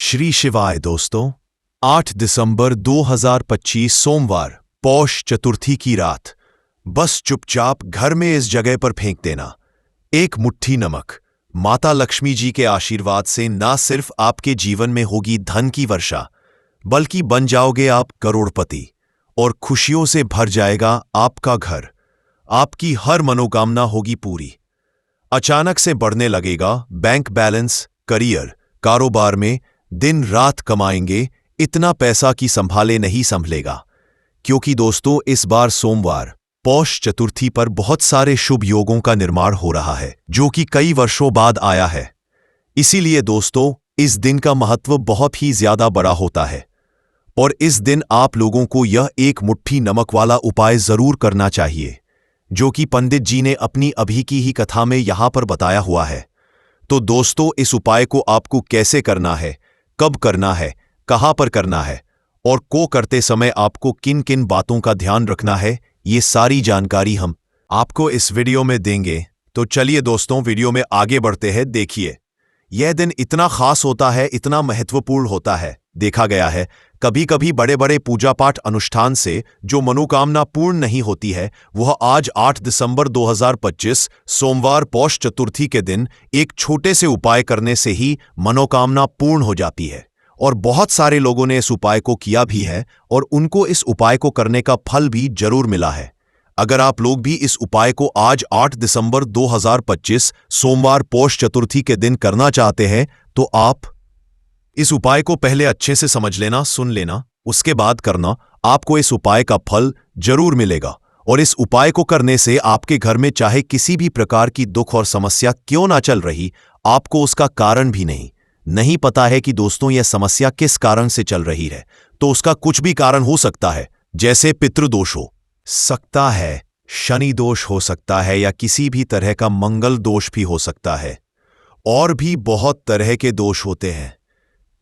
श्री शिवाय दोस्तों, 8 दिसंबर 2025 सोमवार पौष चतुर्थी की रात। बस चुपचाप घर में इस जगह पर फेंक देना एक मुट्ठी नमक। माता लक्ष्मी जी के आशीर्वाद से ना सिर्फ आपके जीवन में होगी धन की वर्षा, बल्कि बन जाओगे आप करोड़पति और खुशियों से भर जाएगा आपका घर। आपकी हर मनोकामना होगी पूरी। अचानक से बढ़ने लगेगा बैंक बैलेंस, करियर, कारोबार में दिन रात कमाएंगे इतना पैसा कि संभाले नहीं संभलेगा। क्योंकि दोस्तों, इस बार सोमवार पौष चतुर्थी पर बहुत सारे शुभ योगों का निर्माण हो रहा है, जो कि कई वर्षों बाद आया है। इसीलिए दोस्तों, इस दिन का महत्व बहुत ही ज्यादा बड़ा होता है और इस दिन आप लोगों को यह एक मुट्ठी नमक वाला उपाय जरूर करना चाहिए, जो कि पंडित जी ने अपनी अभी की ही कथा में यहां पर बताया हुआ है। तो दोस्तों, इस उपाय को आपको कैसे करना है, कब करना है, कहां पर करना है और को करते समय आपको किन किन बातों का ध्यान रखना है, ये सारी जानकारी हम आपको इस वीडियो में देंगे। तो चलिए दोस्तों, वीडियो में आगे बढ़ते हैं। देखिए, यह दिन इतना खास होता है, इतना महत्वपूर्ण होता है। देखा गया है कभी कभी बड़े बड़े पूजा पाठ अनुष्ठान से जो मनोकामना पूर्ण नहीं होती है, वह आज 8 दिसंबर 2025 सोमवार पौष चतुर्थी के दिन एक छोटे से उपाय करने से ही मनोकामना पूर्ण हो जाती है। और बहुत सारे लोगों ने इस उपाय को किया भी है और उनको इस उपाय को करने का फल भी जरूर मिला है। अगर आप लोग भी इस उपाय को आज 8 दिसंबर 2025 सोमवार पौष चतुर्थी के दिन करना चाहते हैं, तो आप इस उपाय को पहले अच्छे से समझ लेना, सुन लेना, उसके बाद करना। आपको इस उपाय का फल जरूर मिलेगा और इस उपाय को करने से आपके घर में चाहे किसी भी प्रकार की दुख और समस्या क्यों ना चल रही, आपको उसका कारण भी नहीं पता है कि दोस्तों यह समस्या किस कारण से चल रही है, तो उसका कुछ भी कारण हो सकता है। जैसे पितृदोष हो सकता है, शनि दोष हो सकता है, या किसी भी तरह का मंगल दोष भी हो सकता है। और भी बहुत तरह के दोष होते हैं,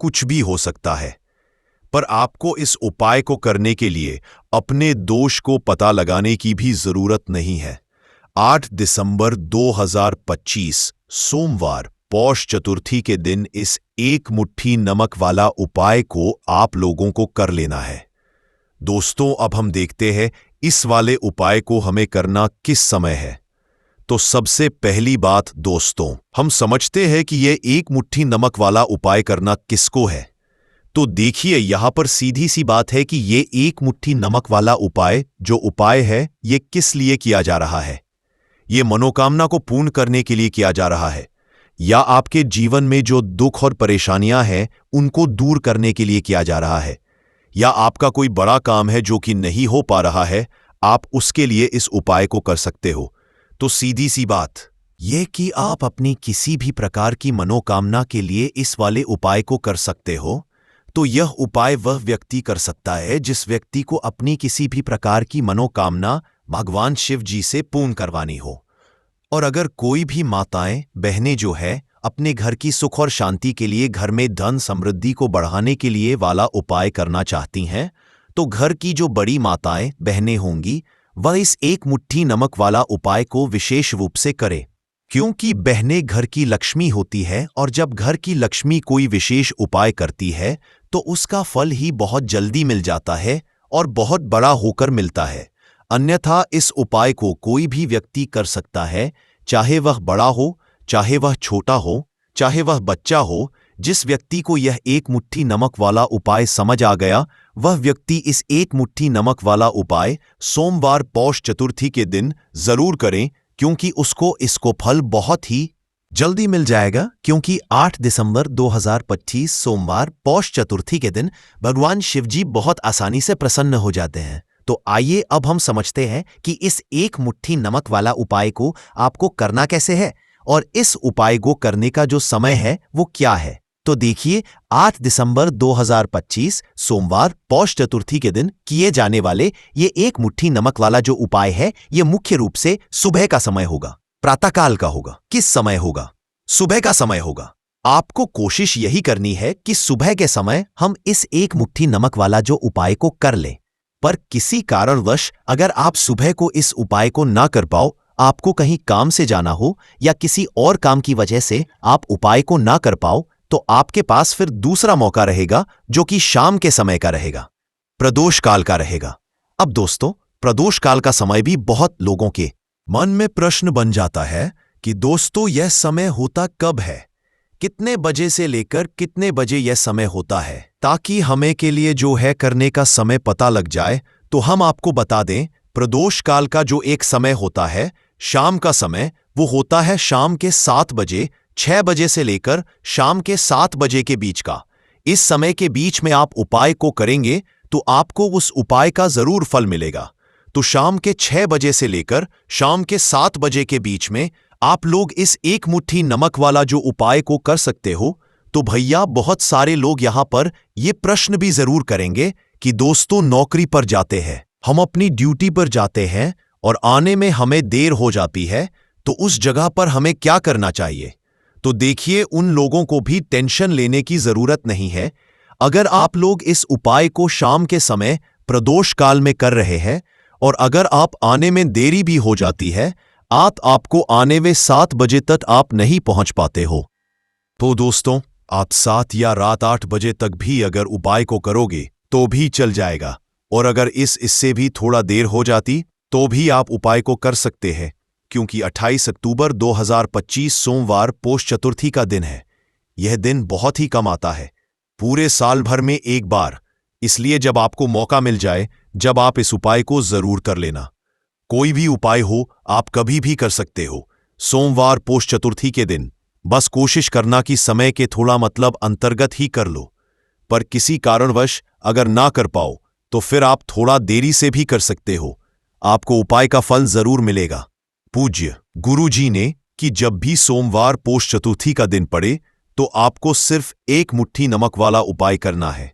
कुछ भी हो सकता है। पर आपको इस उपाय को करने के लिए अपने दोष को पता लगाने की भी जरूरत नहीं है। 8 दिसंबर 2025 सोमवार पौष चतुर्थी के दिन इस एक मुट्ठी नमक वाला उपाय को आप लोगों को कर लेना है। दोस्तों, अब हम देखते हैं इस वाले उपाय को हमें करना किस समय है। तो सबसे पहली बात दोस्तों, हम समझते हैं कि यह एक मुट्ठी नमक वाला उपाय करना किसको है। तो देखिए, यहां पर सीधी सी बात है कि यह एक मुट्ठी नमक वाला उपाय जो उपाय है, यह किस लिए किया जा रहा है। यह मनोकामना को पूर्ण करने के लिए किया जा रहा है, या आपके जीवन में जो दुख और परेशानियां हैं उनको दूर करने के लिए किया जा रहा है, या आपका कोई बड़ा काम है जो कि नहीं हो पा रहा है, आप उसके लिए इस उपाय को कर सकते हो। तो सीधी सी बात यह कि आप अपनी किसी भी प्रकार की मनोकामना के लिए इस वाले उपाय को कर सकते हो। तो यह उपाय वह व्यक्ति कर सकता है जिस व्यक्ति को अपनी किसी भी प्रकार की मनोकामना भगवान शिव जी से पूर्ण करवानी हो। और अगर कोई भी माताएं, बहनें जो है अपने घर की सुख और शांति के लिए, घर में धन समृद्धि को बढ़ाने के लिए वाला उपाय करना चाहती हैं, तो घर की जो बड़ी माताएं, बहनें होंगी, वह इस एक मुट्ठी नमक वाला उपाय को विशेष रूप से करे। क्योंकि बहनें घर की लक्ष्मी होती है और जब घर की लक्ष्मी कोई विशेष उपाय करती है तो उसका फल ही बहुत जल्दी मिल जाता है और बहुत बड़ा होकर मिलता है। अन्यथा इस उपाय को कोई भी व्यक्ति कर सकता है, चाहे वह बड़ा हो, चाहे वह छोटा हो, चाहे वह बच्चा हो। जिस व्यक्ति को यह एक मुट्ठी नमक वाला उपाय समझ आ गया, वह व्यक्ति इस एक मुट्ठी नमक वाला उपाय सोमवार पौष चतुर्थी के दिन जरूर करें, क्योंकि उसको इसको फल बहुत ही जल्दी मिल जाएगा। क्योंकि 8 दिसंबर 2025 सोमवार पौष चतुर्थी के दिन भगवान शिवजी बहुत आसानी से प्रसन्न हो जाते हैं। तो आइए अब हम समझते हैं कि इस एक मुट्ठी नमक वाला उपाय को आपको करना कैसे है और इस उपाय को करने का जो समय है वो क्या है। तो देखिए, 8 दिसंबर 2025 सोमवार पौष चतुर्थी के दिन किए जाने वाले ये एक मुट्ठी नमक वाला जो उपाय है, ये मुख्य रूप से सुबह का समय होगा, प्रातःकाल का होगा। किस समय होगा? सुबह का समय होगा। आपको कोशिश यही करनी है कि सुबह के समय हम इस एक मुट्ठी नमक वाला जो उपाय को कर लें। पर किसी कारणवश अगर आप सुबह को इस उपाय को ना कर पाओ, आपको कहीं काम से जाना हो या किसी और काम की वजह से आप उपाय को ना कर पाओ, तो आपके पास फिर दूसरा मौका रहेगा जो कि शाम के समय का रहेगा, प्रदोष काल का रहेगा। अब दोस्तों, प्रदोष काल का समय भी बहुत लोगों के मन में प्रश्न बन जाता है कि दोस्तों यह समय होता कब है, कितने बजे से लेकर कितने बजे यह समय होता है, ताकि हमें के लिए जो है करने का समय पता लग जाए। तो हम आपको बता दें, प्रदोष काल का जो एक समय होता है शाम का समय, वो होता है शाम के 7 बजे, 6 बजे से लेकर शाम के 7 बजे के बीच का। इस समय के बीच में आप उपाय को करेंगे तो आपको उस उपाय का जरूर फल मिलेगा। तो शाम के 6 बजे से लेकर शाम के 7 बजे के बीच में आप लोग इस एक मुट्ठी नमक वाला जो उपाय को कर सकते हो। तो भैया, बहुत सारे लोग यहां पर ये प्रश्न भी जरूर करेंगे कि दोस्तों नौकरी पर जाते हैं, हम अपनी ड्यूटी पर जाते हैं और आने में हमें देर हो जाती है, तो उस जगह पर हमें क्या करना चाहिए। तो देखिए, उन लोगों को भी टेंशन लेने की जरूरत नहीं है। अगर आप लोग इस उपाय को शाम के समय प्रदोष काल में कर रहे हैं और अगर आप आने में देरी भी हो जाती है, आपको आने में 7 बजे तक आप नहीं पहुंच पाते हो, तो दोस्तों आप 7 या रात 8 बजे तक भी अगर उपाय को करोगे तो भी चल जाएगा। और अगर इससे भी थोड़ा देर हो जाती तो भी आप उपाय को कर सकते हैं, क्योंकि 28 अक्टूबर 2025 सोमवार पोष चतुर्थी का दिन है। यह दिन बहुत ही कम आता है, पूरे साल भर में एक बार। इसलिए जब आपको मौका मिल जाए, जब आप इस उपाय को जरूर कर लेना। कोई भी उपाय हो, आप कभी भी कर सकते हो, सोमवार पोष चतुर्थी के दिन। बस कोशिश करना कि समय के थोड़ा मतलब अंतर्गत ही कर लो। पर किसी कारणवश अगर ना कर पाओ तो फिर आप थोड़ा देरी से भी कर सकते हो, आपको उपाय का फल जरूर मिलेगा। पूज्य गुरु जी ने कि जब भी सोमवार पोष चतुर्थी का दिन पड़े तो आपको सिर्फ एक मुट्ठी नमक वाला उपाय करना है।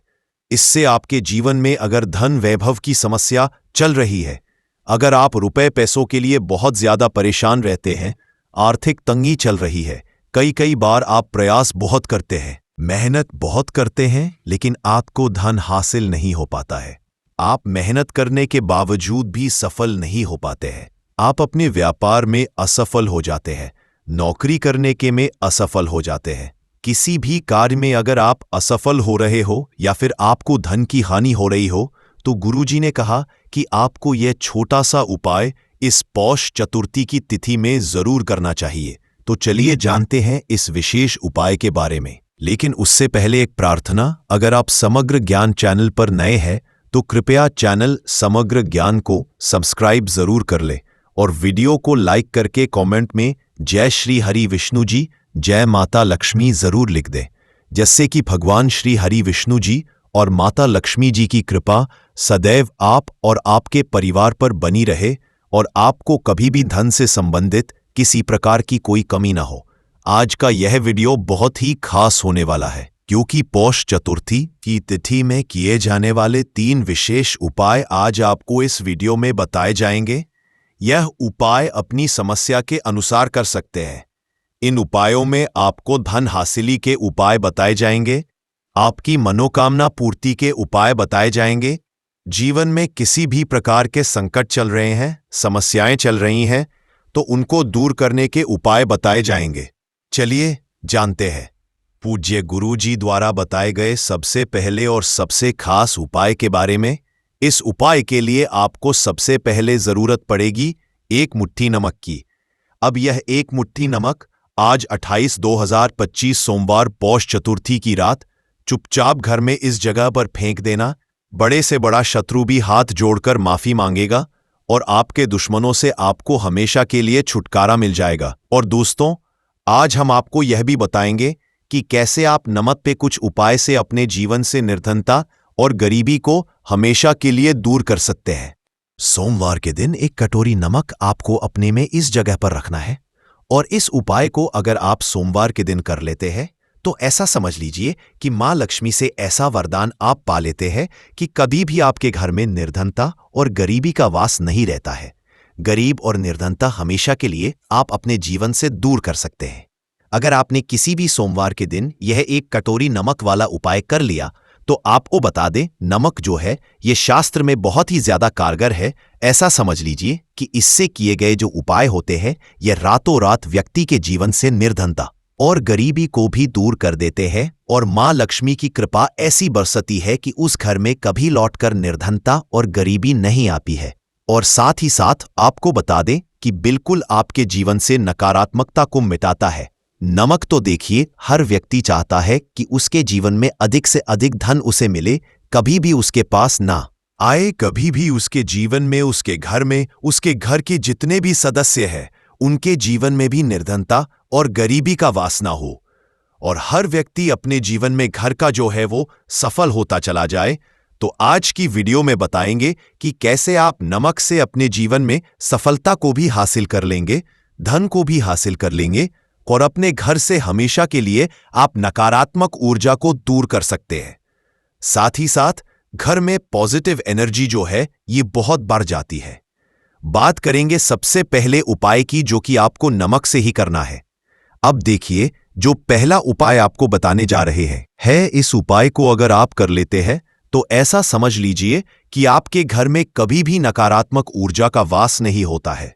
इससे आपके जीवन में अगर धन वैभव की समस्या चल रही है, अगर आप रुपए पैसों के लिए बहुत ज्यादा परेशान रहते हैं, आर्थिक तंगी चल रही है, कई बार आप प्रयास बहुत करते हैं, मेहनत बहुत करते हैं, लेकिन आपको धन हासिल नहीं हो पाता है, आप मेहनत करने के बावजूद भी सफल नहीं हो पाते हैं, आप अपने व्यापार में असफल हो जाते हैं, नौकरी करने के में असफल हो जाते हैं, किसी भी कार्य में अगर आप असफल हो रहे हो या फिर आपको धन की हानि हो रही हो, तो गुरुजी ने कहा कि आपको यह छोटा सा उपाय इस पौष चतुर्थी की तिथि में जरूर करना चाहिए। तो चलिए जानते हैं इस विशेष उपाय के बारे में। लेकिन उससे पहले एक प्रार्थना, अगर आप समग्र ज्ञान चैनल पर नए हैं तो कृपया चैनल समग्र ज्ञान को सब्सक्राइब जरूर कर ले और वीडियो को लाइक करके कमेंट में जय श्री हरि विष्णु जी, जय माता लक्ष्मी जरूर लिख दे, जिससे कि भगवान श्री हरि विष्णु जी और माता लक्ष्मी जी की कृपा सदैव आप और आपके परिवार पर बनी रहे और आपको कभी भी धन से संबंधित किसी प्रकार की कोई कमी ना हो। आज का यह वीडियो बहुत ही खास होने वाला है, क्योंकि पौष चतुर्थी की तिथि में किए जाने वाले 3 विशेष उपाय आज आपको इस वीडियो में बताए जाएंगे। यह उपाय अपनी समस्या के अनुसार कर सकते हैं। इन उपायों में आपको धन हासिली के उपाय बताए जाएंगे, आपकी मनोकामना पूर्ति के उपाय बताए जाएंगे, जीवन में किसी भी प्रकार के संकट चल रहे हैं, समस्याएं चल रही हैं, तो उनको दूर करने के उपाय बताए जाएंगे। चलिए जानते हैं पूज्य गुरु जी द्वारा बताए गए सबसे पहले और सबसे खास उपाय के बारे में। इस उपाय के लिए आपको सबसे पहले जरूरत पड़ेगी 1 मुट्ठी नमक की। अब यह 1 मुट्ठी नमक आज 28/2025 सोमवार पौष चतुर्थी की रात चुपचाप घर में इस जगह पर फेंक देना। बड़े से बड़ा शत्रु भी हाथ जोड़कर माफी मांगेगा और आपके दुश्मनों से आपको हमेशा के लिए छुटकारा मिल जाएगा। और दोस्तों, आज हम आपको यह भी बताएंगे कि कैसे आप नमक पे कुछ उपाय से अपने जीवन से निर्धनता और गरीबी को हमेशा के लिए दूर कर सकते हैं। सोमवार के दिन 1 कटोरी नमक आपको अपने में इस जगह पर रखना है और इस उपाय को अगर आप सोमवार के दिन कर लेते हैं तो ऐसा समझ लीजिए कि मां लक्ष्मी से ऐसा वरदान आप पा लेते हैं कि कभी भी आपके घर में निर्धनता और गरीबी का वास नहीं रहता है। गरीब और निर्धनता हमेशा के लिए आप अपने जीवन से दूर कर सकते हैं। अगर आपने किसी भी सोमवार के दिन यह 1 कटोरी नमक वाला उपाय कर लिया तो आपको बता दें, नमक जो है ये शास्त्र में बहुत ही ज्यादा कारगर है। ऐसा समझ लीजिए कि इससे किए गए जो उपाय होते हैं ये रातों रात व्यक्ति के जीवन से निर्धनता और गरीबी को भी दूर कर देते हैं और माँ लक्ष्मी की कृपा ऐसी बरसती है कि उस घर में कभी लौटकर निर्धनता और गरीबी नहीं आती है। और साथ ही साथ आपको बता दें कि बिल्कुल आपके जीवन से नकारात्मकता को मिटाता है। नमक तो देखिए, हर व्यक्ति चाहता है कि उसके जीवन में अधिक से अधिक धन उसे मिले, कभी भी उसके पास ना आए, कभी भी उसके जीवन में, उसके घर में, उसके घर के जितने भी सदस्य हैं उनके जीवन में भी निर्धनता और गरीबी का वासना हो, और हर व्यक्ति अपने जीवन में घर का जो है वो सफल होता चला जाए। तो आज की वीडियो में बताएंगे कि कैसे आप नमक से अपने जीवन में सफलता को भी हासिल कर लेंगे, धन को भी हासिल कर लेंगे, और अपने घर से हमेशा के लिए आप नकारात्मक ऊर्जा को दूर कर सकते हैं। साथ ही साथ घर में पॉजिटिव एनर्जी जो है ये बहुत बढ़ जाती है। बात करेंगे सबसे पहले उपाय की, जो कि आपको नमक से ही करना है। अब देखिए, जो पहला उपाय आपको बताने जा रहे हैं इस उपाय को अगर आप कर लेते हैं तो ऐसा समझ लीजिए कि आपके घर में कभी भी नकारात्मक ऊर्जा का वास नहीं होता है।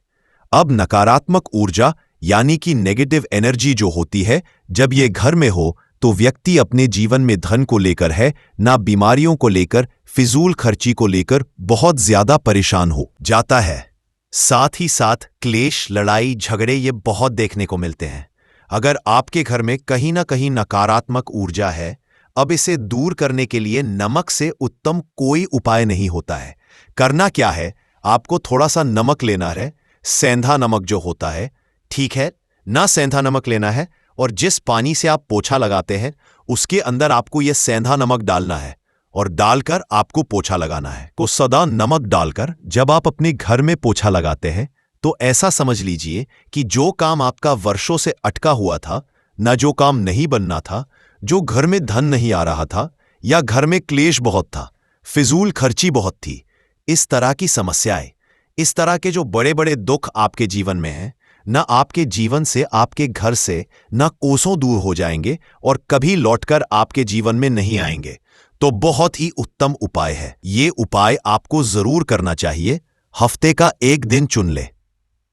अब नकारात्मक ऊर्जा यानी कि नेगेटिव एनर्जी जो होती है, जब ये घर में हो तो व्यक्ति अपने जीवन में धन को लेकर है ना बीमारियों को लेकर, फिजूल खर्ची को लेकर बहुत ज्यादा परेशान हो जाता है। साथ ही साथ क्लेश, लड़ाई, झगड़े ये बहुत देखने को मिलते हैं। अगर आपके घर में कहीं ना कहीं नकारात्मक ऊर्जा है, अब इसे दूर करने के लिए नमक से उत्तम कोई उपाय नहीं होता है। करना क्या है, आपको थोड़ा सा नमक लेना है, सेंधा नमक जो होता है, ठीक है ना, सेंधा नमक लेना है, और जिस पानी से आप पोछा लगाते हैं उसके अंदर आपको यह सेंधा नमक डालना है और डालकर आपको पोछा लगाना है। तो सदा नमक डालकर जब आप अपने घर में पोछा लगाते हैं तो ऐसा समझ लीजिए कि जो काम आपका वर्षों से अटका हुआ था, न जो काम नहीं बनना था, जो घर में धन नहीं आ रहा था, या घर में क्लेश बहुत था, फिजूल खर्ची बहुत थी, इस तरह की समस्याएं, इस तरह के जो बड़े बड़े दुख आपके जीवन में हैं, न आपके जीवन से, आपके घर से न कोसों दूर हो जाएंगे और कभी लौटकर आपके जीवन में नहीं आएंगे। तो बहुत ही उत्तम उपाय है ये। उपाय आपको जरूर करना चाहिए। हफ्ते का एक दिन चुन ले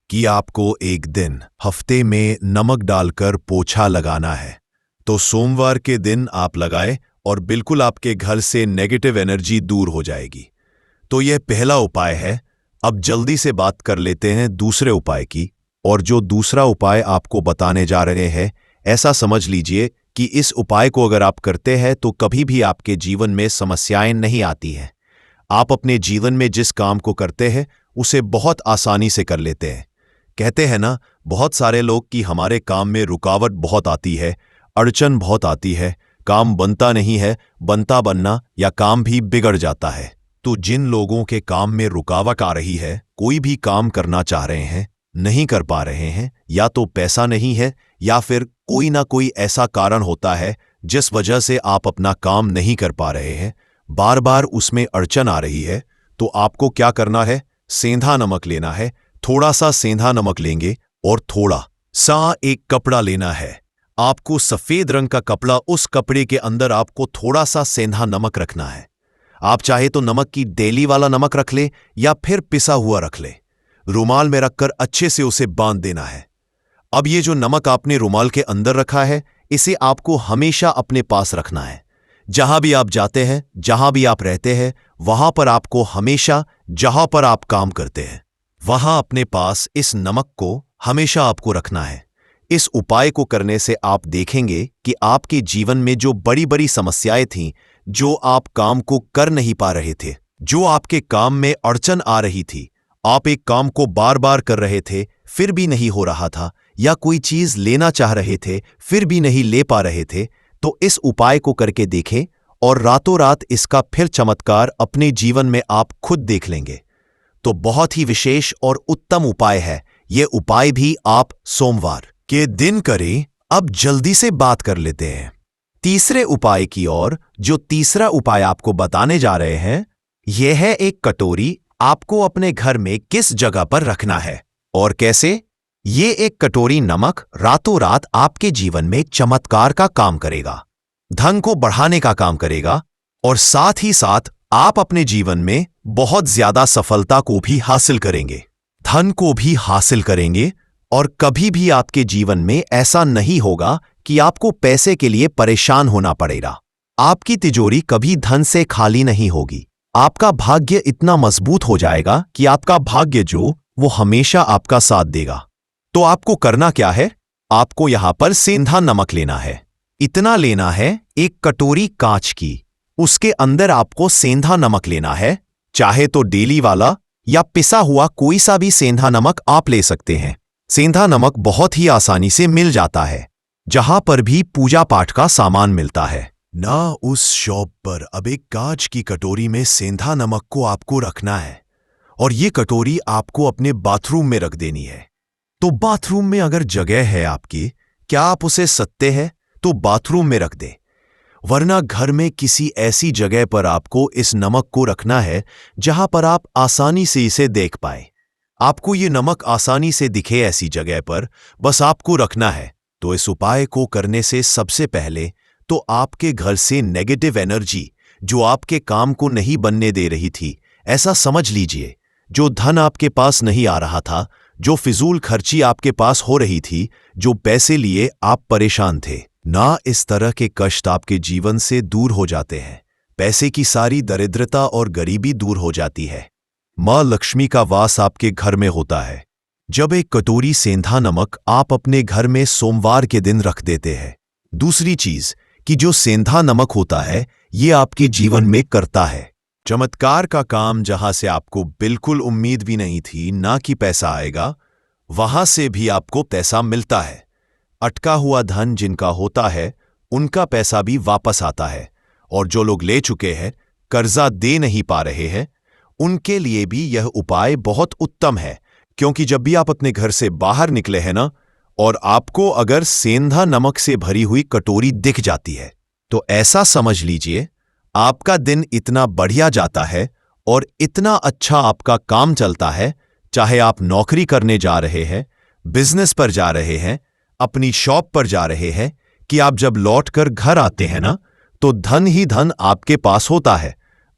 कि आपको एक दिन हफ्ते में नमक डालकर पोछा लगाना है। तो सोमवार के दिन आप लगाए और बिल्कुल आपके घर से नेगेटिव एनर्जी दूर हो जाएगी। तो यह पहला उपाय है। अब जल्दी से बात कर लेते हैं दूसरे उपाय की। और जो दूसरा उपाय आपको बताने जा रहे हैं, ऐसा समझ लीजिए कि इस उपाय को अगर आप करते हैं तो कभी भी आपके जीवन में समस्याएं नहीं आती हैं। आप अपने जीवन में जिस काम को करते हैं उसे बहुत आसानी से कर लेते हैं। कहते हैं ना बहुत सारे लोग कि हमारे काम में रुकावट बहुत आती है, अड़चन बहुत आती है, काम बनता नहीं है, बनता बनना या काम भी बिगड़ जाता है। तो जिन लोगों के काम में रुकावट आ रही है, कोई भी काम करना चाह रहे हैं, नहीं कर पा रहे हैं, या तो पैसा नहीं है या फिर कोई ना कोई ऐसा कारण होता है जिस वजह से आप अपना काम नहीं कर पा रहे हैं, बार बार उसमें अड़चन आ रही है, तो आपको क्या करना है, सेंधा नमक लेना है। थोड़ा सा सेंधा नमक लेंगे और थोड़ा सा एक कपड़ा लेना है। आपको सफेद रंग का कपड़ा, उस कपड़े के अंदर आपको थोड़ा सा सेंधा नमक रखना है। आप चाहे तो नमक की डेली वाला नमक रख ले या फिर पिसा हुआ रख ले। रुमाल में रखकर अच्छे से उसे बांध देना है। अब ये जो नमक आपने रुमाल के अंदर रखा है, इसे आपको हमेशा अपने पास रखना है। जहां भी आप जाते हैं, जहां भी आप रहते हैं, वहां पर आपको हमेशा, जहां पर आप काम करते हैं, वहां अपने पास इस नमक को हमेशा आपको रखना है। इस उपाय को करने से आप देखेंगे कि आपके जीवन में जो बड़ी बड़ी समस्याएं थीं, जो आप काम को कर नहीं पा रहे थे, जो आपके काम में अड़चन आ रही थी, आप एक काम को बार बार कर रहे थे फिर भी नहीं हो रहा था, या कोई चीज लेना चाह रहे थे फिर भी नहीं ले पा रहे थे, तो इस उपाय को करके देखें और रातों रात इसका फिर चमत्कार अपने जीवन में आप खुद देख लेंगे। तो बहुत ही विशेष और उत्तम उपाय है ये। उपाय भी आप सोमवार के दिन करें। अब जल्दी से बात कर लेते हैं तीसरे उपाय की ओर। जो तीसरा उपाय आपको बताने जा रहे हैं, यह है एक कटोरी आपको अपने घर में किस जगह पर रखना है और कैसे। ये एक कटोरी नमक रातों रात आपके जीवन में चमत्कार का काम करेगा, धन को बढ़ाने का काम करेगा, और साथ ही साथ आप अपने जीवन में बहुत ज्यादा सफलता को भी हासिल करेंगे, धन को भी हासिल करेंगे, और कभी भी आपके जीवन में ऐसा नहीं होगा कि आपको पैसे के लिए परेशान होना पड़ेगा। आपकी तिजोरी कभी धन से खाली नहीं होगी। आपका भाग्य इतना मजबूत हो जाएगा कि आपका भाग्य जो वो हमेशा आपका साथ देगा। तो आपको करना क्या है? आपको यहां पर सेंधा नमक लेना है। इतना लेना है, एक कटोरी कांच की। उसके अंदर आपको सेंधा नमक लेना है। चाहे तो डेली वाला या पिसा हुआ कोई सा भी सेंधा नमक आप ले सकते हैं। सेंधा नमक बहुत ही आसानी से मिल जाता है, जहां पर भी पूजा पाठ का सामान मिलता है ना। उस शॉप पर अब एक कांच की कटोरी में सेंधा नमक को आपको रखना है और ये कटोरी आपको अपने बाथरूम में रख देनी है। तो बाथरूम में अगर जगह है आपकी, क्या आप उसे सत्ते हैं तो बाथरूम में रख दें, वरना घर में किसी ऐसी जगह पर आपको इस नमक को रखना है जहां पर आप आसानी से इसे देख पाए। आपको ये नमक आसानी से दिखे ऐसी जगह पर बस आपको रखना है। तो इस उपाय को करने से सबसे पहले तो आपके घर से नेगेटिव एनर्जी जो आपके काम को नहीं बनने दे रही थी, ऐसा समझ लीजिए, जो धन आपके पास नहीं आ रहा था, जो फिजूल खर्ची आपके पास हो रही थी, जो पैसे लिए आप परेशान थे ना, इस तरह के कष्ट आपके जीवन से दूर हो जाते हैं। पैसे की सारी दरिद्रता और गरीबी दूर हो जाती है। मां लक्ष्मी का वास आपके घर में होता है। जब एक कटोरी सेंधा नमक आप अपने घर में सोमवार के दिन रख देते हैं। दूसरी चीज कि जो सेंधा नमक होता है ये आपके जीवन में करता है चमत्कार का काम। जहां से आपको बिल्कुल उम्मीद भी नहीं थी ना कि पैसा आएगा, वहां से भी आपको पैसा मिलता है। अटका हुआ धन जिनका होता है उनका पैसा भी वापस आता है, और जो लोग ले चुके हैं, कर्जा दे नहीं पा रहे हैं, उनके लिए भी यह उपाय बहुत उत्तम है। क्योंकि जब भी आप अपने घर से बाहर निकले हैं ना, और आपको अगर सेंधा नमक से भरी हुई कटोरी दिख जाती है, तो ऐसा समझ लीजिए आपका दिन इतना बढ़िया जाता है और इतना अच्छा आपका काम चलता है। चाहे आप नौकरी करने जा रहे हैं, बिजनेस पर जा रहे हैं, अपनी शॉप पर जा रहे हैं, कि आप जब लौटकर घर आते हैं ना, तो धन ही धन आपके पास होता है।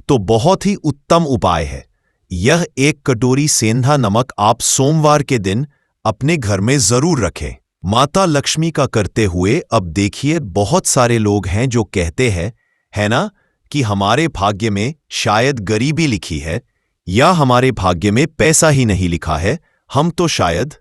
तो बहुत ही उत्तम उपाय है यह। एक कटोरी सेंधा नमक आप सोमवार के दिन अपने घर में जरूर रखें, माता लक्ष्मी का करते हुए। अब देखिए, बहुत सारे लोग हैं जो कहते हैं, है ना, कि हमारे भाग्य में शायद गरीबी लिखी है, या हमारे भाग्य में पैसा ही नहीं लिखा है, हम तो शायद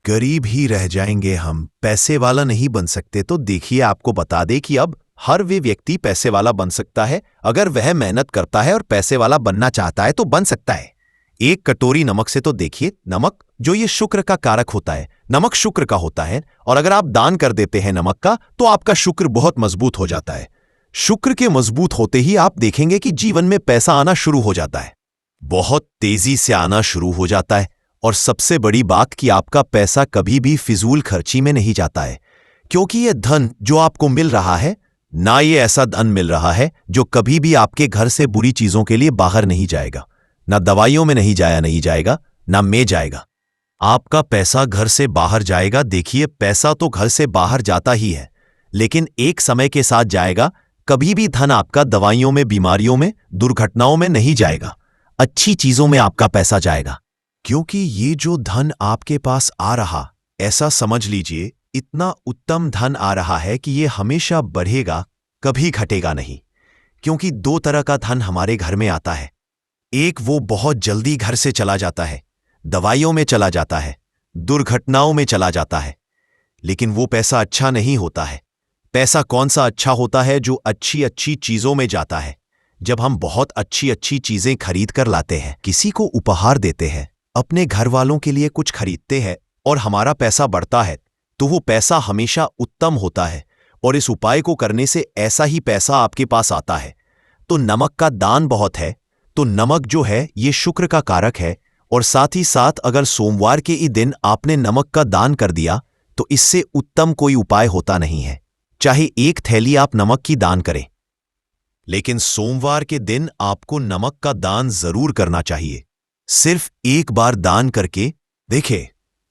गरीब ही रह जाएंगे, हम पैसे वाला नहीं बन सकते। तो देखिए, आपको बता दें कि अब हर वे व्यक्ति पैसे वाला बन सकता है। अगर वह मेहनत करता है और पैसे वाला बनना चाहता है तो बन सकता है। एक कटोरी नमक से तो देखिए, नमक जो ये शुक्र का कारक होता है, नमक शुक्र का होता है, और अगर आप दान कर देते हैं नमक का, तो आपका शुक्र बहुत मजबूत हो जाता है। शुक्र के मजबूत होते ही आप देखेंगे कि जीवन में पैसा आना शुरू हो जाता है, बहुत तेजी से आना शुरू हो जाता है। और सबसे बड़ी बात कि आपका पैसा कभी भी फिजूल खर्ची में नहीं जाता है, क्योंकि यह धन जो आपको मिल रहा है ना, ये ऐसा धन मिल रहा है जो कभी भी आपके घर से बुरी चीजों के लिए बाहर नहीं जाएगा, ना दवाइयों में नहीं जाएगा, ना में जाएगा। आपका पैसा घर से बाहर जाएगा। देखिए, पैसा तो घर से बाहर जाता ही है, लेकिन एक समय के साथ जाएगा। कभी भी धन आपका दवाइयों में, बीमारियों में, दुर्घटनाओं में नहीं जाएगा, अच्छी चीजों में आपका पैसा जाएगा। क्योंकि ये जो धन आपके पास आ रहा, ऐसा समझ लीजिए, इतना उत्तम धन आ रहा है कि ये हमेशा बढ़ेगा, कभी घटेगा नहीं। क्योंकि दो तरह का धन हमारे घर में आता है। एक वो बहुत जल्दी घर से चला जाता है, दवाइयों में चला जाता है, दुर्घटनाओं में चला जाता है, लेकिन वो पैसा अच्छा नहीं होता है। पैसा कौन सा अच्छा होता है? जो अच्छी अच्छी चीजों में जाता है। जब हम बहुत अच्छी अच्छी चीजें खरीद कर लाते हैं, किसी को उपहार देते हैं, अपने घर वालों के लिए कुछ खरीदते हैं, और हमारा पैसा बढ़ता है, तो वो पैसा हमेशा उत्तम होता है। और इस उपाय को करने से ऐसा ही पैसा आपके पास आता है। तो नमक का दान बहुत है। तो नमक जो है ये शुक्र का कारक है, और साथ ही साथ अगर सोमवार के ही दिन आपने नमक का दान कर दिया, तो इससे उत्तम कोई उपाय होता नहीं है। चाहे एक थैली आप नमक की दान करें, लेकिन सोमवार के दिन आपको नमक का दान जरूर करना चाहिए। सिर्फ एक बार दान करके देखें।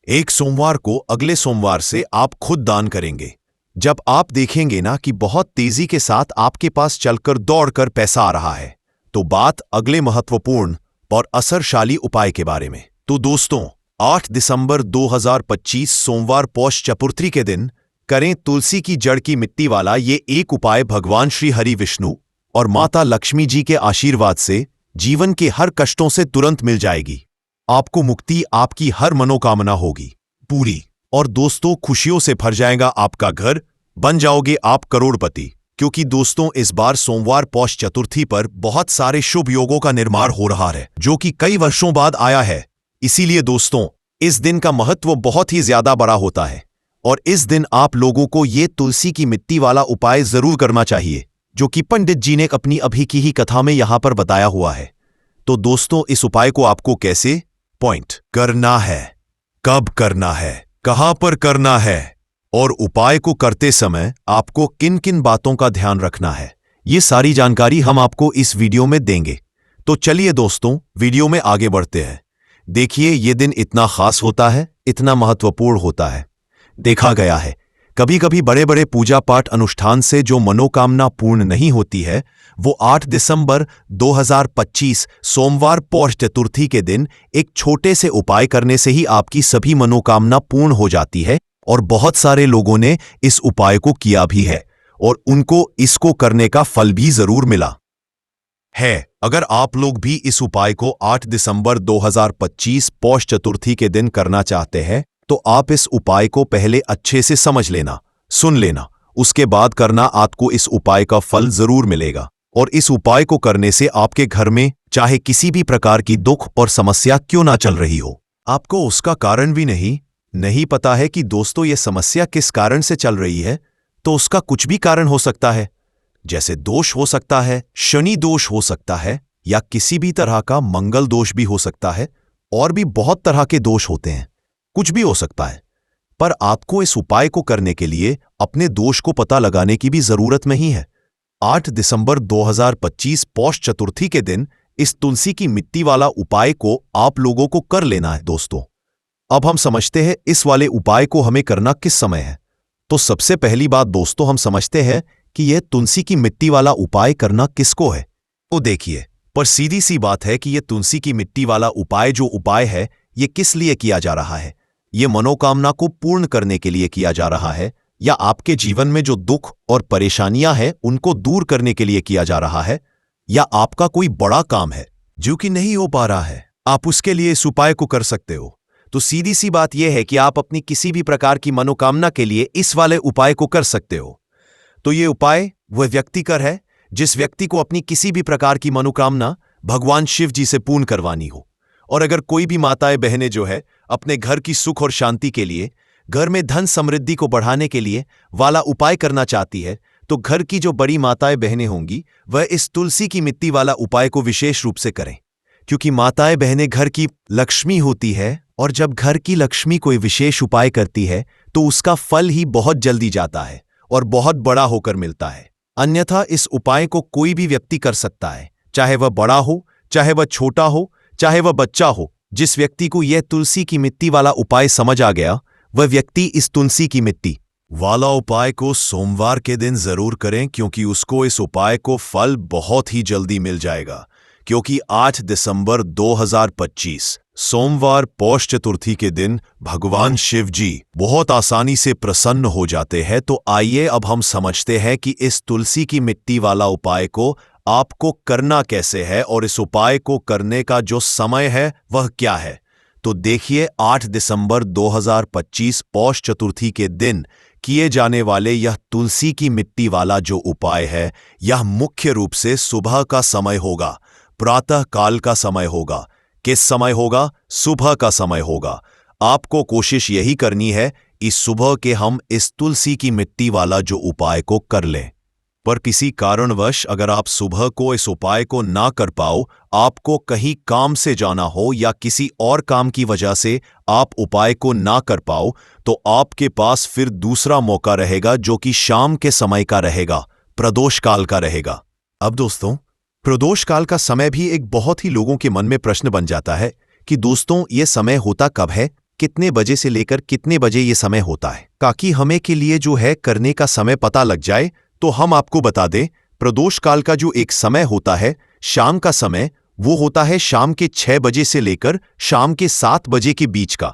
एक सोमवार को अगले सोमवार से आप खुद दान करेंगे। जब आप देखेंगे ना कि बहुत तेजी के साथ आपके पास चलकर दौड़कर पैसा आ रहा है, तो बात अगले महत्वपूर्ण और असरशाली उपाय के बारे में। तो दोस्तों, 8 दिसंबर 2025 सोमवार पौष चतुर्थी के दिन करें तुलसी की जड़ की मिट्टी वाला ये एक उपाय भगवान श्री हरि विष्णु और माता लक्ष्मी जी के आशीर्वाद से जीवन के हर कष्टों से तुरंत मिल जाएगी। आपको मुक्ति, आपकी हर मनोकामना होगी पूरी, और दोस्तों खुशियों से भर जाएगा आपका घर, बन जाओगे आप करोड़पति। क्योंकि दोस्तों इस बार सोमवार पौष चतुर्थी पर बहुत सारे शुभ योगों का निर्माण हो रहा है जो कि कई वर्षों बाद आया है। इसीलिए दोस्तों इस दिन का महत्व बहुत ही ज्यादा बड़ा होता है और इस दिन आप लोगों को ये तुलसी की मिट्टी वाला उपाय जरूर करना चाहिए जो कि पंडित जी ने अपनी अभी की ही कथा में यहां पर बताया हुआ है। तो दोस्तों इस उपाय को आपको कैसे करना है, कब करना है, कहां पर करना है और उपाय को करते समय आपको किन किन बातों का ध्यान रखना है, ये सारी जानकारी हम आपको इस वीडियो में देंगे। तो चलिए दोस्तों वीडियो में आगे बढ़ते हैं। देखिए ये दिन इतना खास होता है, इतना महत्वपूर्ण होता है। देखा गया है कभी कभी बड़े बड़े पूजा पाठ अनुष्ठान से जो मनोकामना पूर्ण नहीं होती है वो 8 दिसंबर 2025 सोमवार पौष चतुर्थी के दिन एक छोटे से उपाय करने से ही आपकी सभी मनोकामना पूर्ण हो जाती है। और बहुत सारे लोगों ने इस उपाय को किया भी है और उनको इसको करने का फल भी जरूर मिला है। अगर आप लोग भी इस उपाय को 8 दिसंबर 2025 पौष चतुर्थी के दिन करना चाहते हैं तो आप इस उपाय को पहले अच्छे से समझ लेना, सुन लेना, उसके बाद करना। आपको इस उपाय का फल जरूर मिलेगा और इस उपाय को करने से आपके घर में चाहे किसी भी प्रकार की दुख और समस्या क्यों ना चल रही हो, आपको उसका कारण भी नहीं पता है कि दोस्तों ये समस्या किस कारण से चल रही है, तो उसका कुछ भी कारण हो सकता है। जैसे दोष हो सकता है, शनि दोष हो सकता है, या किसी भी तरह का मंगल दोष भी हो सकता है, और भी बहुत तरह के दोष होते हैं, कुछ भी हो सकता है। पर आपको इस उपाय को करने के लिए अपने दोष को पता लगाने की भी जरूरत नहीं है। 8 दिसंबर 2025 पौष चतुर्थी के दिन इस तुलसी की मिट्टी वाला उपाय को आप लोगों को कर लेना है। दोस्तों अब हम समझते हैं इस वाले उपाय को हमें करना किस समय है। तो सबसे पहली बात दोस्तों हम समझते हैं कि यह तुलसी की मिट्टी वाला उपाय करना किसको है। तो देखिए, पर सीधी सी बात है कि यह तुलसी की मिट्टी वाला उपाय जो उपाय है ये किस लिए किया जा रहा है। ये मनोकामना को पूर्ण करने के लिए किया जा रहा है, या आपके जीवन में जो दुख और परेशानियां हैं उनको दूर करने के लिए किया जा रहा है, या आपका कोई बड़ा काम है जो कि नहीं हो पा रहा है, आप उसके लिए इस उपाय को कर सकते हो। तो सीधी सी बात यह है कि आप अपनी किसी भी प्रकार की मनोकामना के लिए इस वाले उपाय को कर सकते हो। तो ये उपाय वह व्यक्ति कर है जिस व्यक्ति को अपनी किसी भी प्रकार की मनोकामना भगवान शिव जी से पूर्ण करवानी हो। और अगर कोई भी माताएं बहनें जो है अपने घर की सुख और शांति के लिए, घर में धन समृद्धि को बढ़ाने के लिए वाला उपाय करना चाहती है, तो घर की जो बड़ी माताएं बहनें होंगी वह इस तुलसी की मिट्टी वाला उपाय को विशेष रूप से करें। क्योंकि माताएं बहनें घर की लक्ष्मी होती है, और जब घर की लक्ष्मी कोई विशेष उपाय करती है तो उसका फल ही बहुत जल्दी जाता है और बहुत बड़ा होकर मिलता है। अन्यथा इस उपाय को कोई भी व्यक्ति कर सकता है, चाहे वह बड़ा हो, चाहे वह छोटा हो, चाहे वह बच्चा हो। जिस व्यक्ति को यह तुलसी की मिट्टी वाला उपाय समझ आ गया वह व्यक्ति इस तुलसी की मिट्टी वाला उपाय को सोमवार के दिन जरूर करें, क्योंकि उसको इस उपाय को फल बहुत ही जल्दी मिल जाएगा। क्योंकि 8 दिसंबर 2025 सोमवार पौष चतुर्थी के दिन भगवान शिव जी बहुत आसानी से प्रसन्न हो जाते हैं। तो आइए अब हम समझते हैं कि इस तुलसी की मिट्टी वाला उपाय को आपको करना कैसे है और इस उपाय को करने का जो समय है वह क्या है। तो देखिए, 8 दिसंबर 2025 पौष चतुर्थी के दिन किए जाने वाले यह तुलसी की मिट्टी वाला जो उपाय है यह मुख्य रूप से सुबह का समय होगा, प्रातः काल का समय होगा। किस समय होगा? सुबह का समय होगा। आपको कोशिश यही करनी है इस सुबह के हम इस तुलसी की मिट्टी वाला जो उपाय को कर लें। पर किसी कारणवश अगर आप सुबह को इस उपाय को ना कर पाओ, आपको कहीं काम से जाना हो या किसी और काम की वजह से आप उपाय को ना कर पाओ, तो आपके पास फिर दूसरा मौका रहेगा जो कि शाम के समय का रहेगा, प्रदोष काल का रहेगा। अब दोस्तों प्रदोष काल का समय भी एक बहुत ही लोगों के मन में प्रश्न बन जाता है कि दोस्तों ये समय होता कब है, कितने बजे से लेकर कितने बजे ये समय होता है, ताकि हमें के लिए जो है करने का समय पता लग जाए। तो हम आपको बता दें, प्रदोष काल का जो एक समय होता है शाम का समय, वो होता है शाम के 6 बजे से लेकर शाम के 7 बजे के बीच का।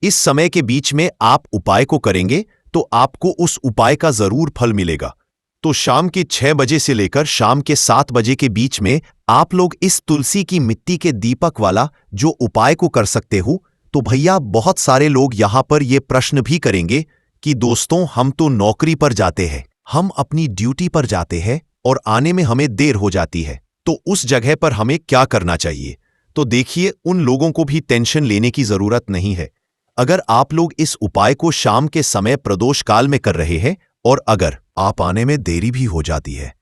इस समय के बीच में आप उपाय को करेंगे तो आपको उस उपाय का जरूर फल मिलेगा। तो शाम के 6 बजे से लेकर शाम के 7 बजे के बीच में आप लोग इस तुलसी की मिट्टी के दीपक वाला जो उपाय को कर सकते हो। तो भैया बहुत सारे लोग यहां पर ये प्रश्न भी करेंगे कि दोस्तों हम तो नौकरी पर जाते हैं, हम अपनी ड्यूटी पर जाते हैं और आने में हमें देर हो जाती है, तो उस जगह पर हमें क्या करना चाहिए। तो देखिए, उन लोगों को भी टेंशन लेने की जरूरत नहीं है। अगर आप लोग इस उपाय को शाम के समय प्रदोष काल में कर रहे हैं और अगर आप आने में देरी भी हो जाती है,